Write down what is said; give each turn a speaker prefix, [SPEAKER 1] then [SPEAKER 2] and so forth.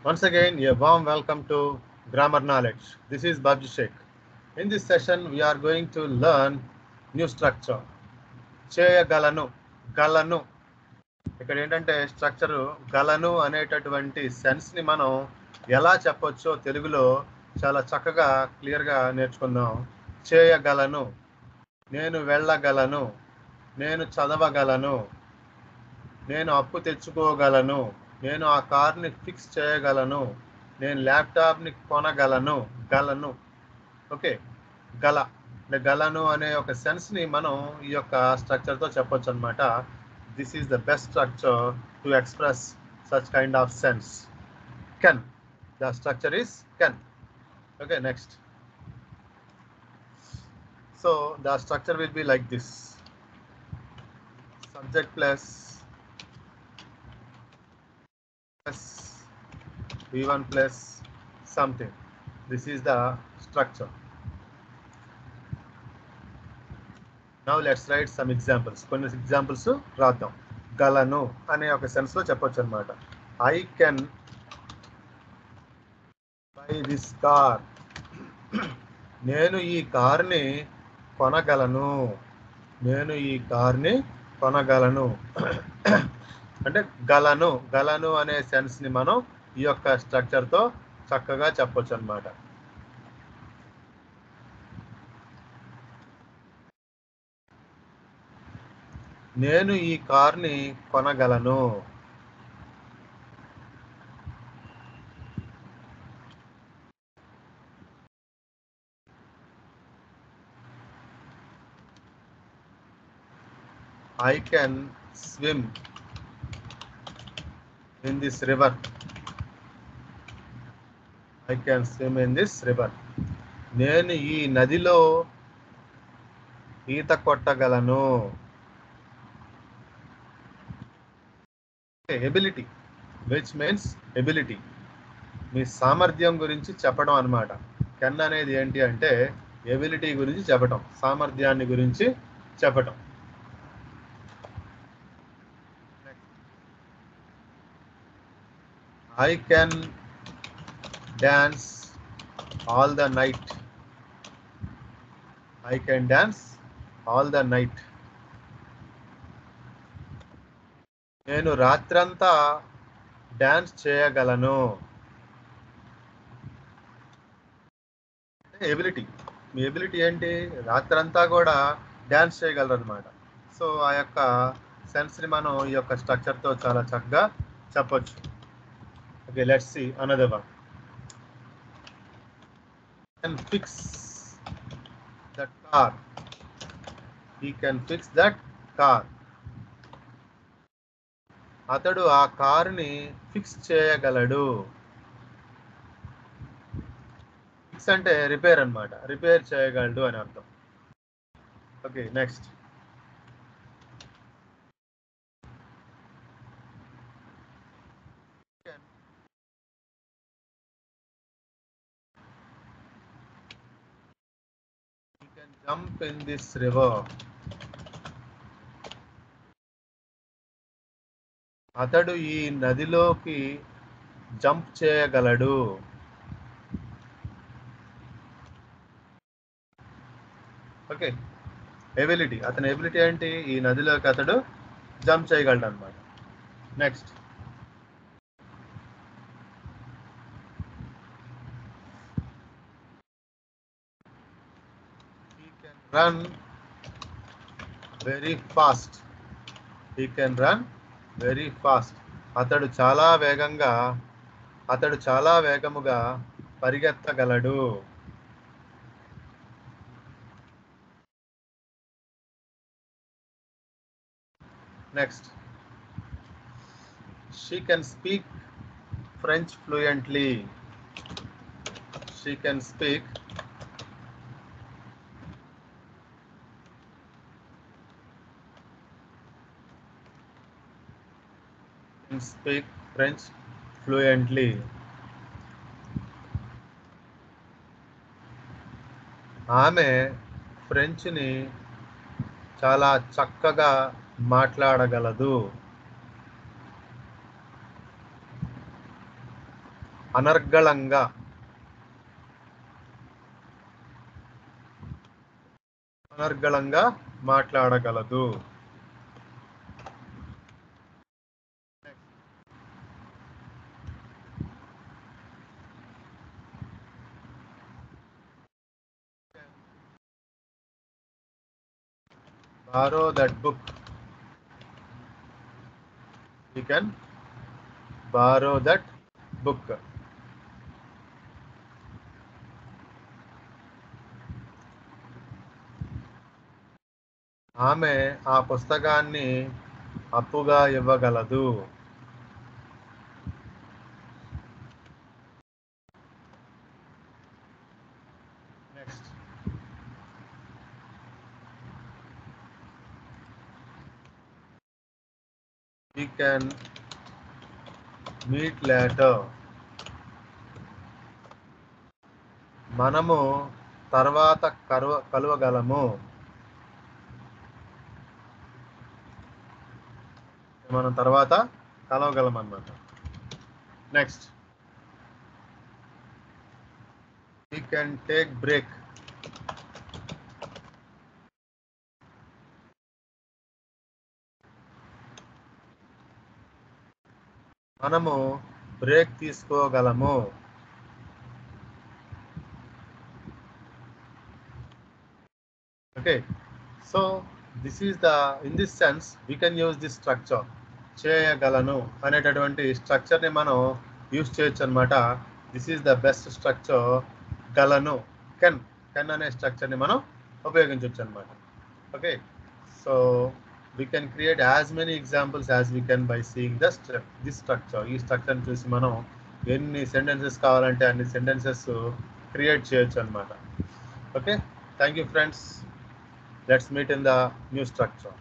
[SPEAKER 1] Once again, a warm welcome to Grammar Knowledge. This is Babji Sheikh. In this session, we are going to learn new structure. చేయగలను గలను ఇక్కడ ఏంటంటే structure గలను అనేటటువంటి సెన్స్ని మనం ఎలా చెప్పొచ్చో తెలుగులో చాలా చక్కగా క్లియర్గా నేర్చుకుందాం. చేయగలను, నేను వెళ్ళగలను, నేను చదవగలను, నేను అప్పు తెచ్చుకోగలను, నేను ఆ కార్ని ఫిక్స్ చేయగలను, నేను ల్యాప్టాప్ని కొనగలను. గలను. ఓకే, గల అంటే గలను అనే ఒక సెన్స్ని మనం ఈ యొక్క స్ట్రక్చర్తో చెప్పొచ్చు అనమాట. This is the best structure to express such kind of sense. Can, the structure is can. Okay, next. So the structure will be like this: subject plus V1 plus something. This is the structure. Now let's write some examples. కొన్ని examples రాద్దాం. గలను అనే ఒక sense లో చెప్పొచ్చు అనమాట. I can buy this car. నేను ఈ కార్ని కొనగలను. నేను ఈ కార్ని కొనగలను. అంటే గలను, గలను అనే సెన్స్ని మనం ఈ యొక్క స్ట్రక్చర్తో చక్కగా చెప్పొచ్చు అనమాట. నేను ఈ కార్ని కొనగలను. I can swim in this river. I can swim in this river. నేను ఈ నదిలో ఈత కొట్టగలను. ఎబిలిటీ, విచ్ మీన్స్ ఎబిలిటీ, మీ సామర్థ్యం గురించి చెప్పడం అన్నమాట. కెన్ అనేది ఏంటి అంటే ఎబిలిటీ గురించి చెప్పటం, సామర్థ్యాన్ని గురించి చెప్పటం. I can dance all the night. I can dance all the night. నేను రాత్రంతా డాన్స్ చేయగలను. ఎబిలిటీ, మీ ఎబిలిటీ ఏంటి? రాత్రంతా కూడా డాన్స్ చేయగలరు అనమాట. సో ఆ యొక్క సెన్స్ని మనం ఈ యొక్క స్ట్రక్చర్తో చాలా చక్కగా చెప్పొచ్చు. Okay, let's see another one. He can fix that car. He can fix that car. అతడు ఆ కార్ని ఫిక్స్ చేయగలడు. ఫిక్స్ అంటే రిపేర్ అన్నమాట, రిపేర్ చేయగలడు అని అర్థం. Okay, next. He can jump in this river. అతడు ఈ నదిలోకి జంప్ చేయగలడు. ఓకే, ఎబిలిటీ, అతని ఎబిలిటీ ఏంటి? ఈ నదిలోకి అతడు జంప్ చేయగలడు అనమాట. Next. He can run very fast. He can run very fast. అతడు చాలా వేగముగా పరిగెత్తగలడు. Next. She can speak French fluently. She can speak French fluently. ఆమె ఫ్రెంచ్ని చాలా చక్కగా మాట్లాడగలదు. అనర్గళంగా అనర్గళంగా మాట్లాడగలదు. Borrow that book. We can borrow that book. ఆమె ఆ పుస్తకాన్ని అప్పుగా ఇవ్వగలదు. Next, we can meet later. మనము తర్వాత కలవగలము. మనం తర్వాత కలవగలం అన్నమాట. Next, we can take break. మనము break తీసుకోగలము. Okay, so this is the, in this sense we can use this structure. చేయగలను అనేటటువంటి స్ట్రక్చర్ని మనం యూజ్ చేయొచ్చు అనమాట. This is the best structure. గలను, కెన్ అనే స్ట్రక్చర్ని మనం ఉపయోగించవచ్చు అనమాట. Okay, so we can create as many examples as we can by seeing this structure. ఈ స్ట్రక్చర్ని చూసి మనం ఎన్ని సెంటెన్సెస్ కావాలంటే అన్ని సెంటెన్సెస్ క్రియేట్ చేయొచ్చు అనమాట. Okay, thank you friends. Let's meet in the new structure.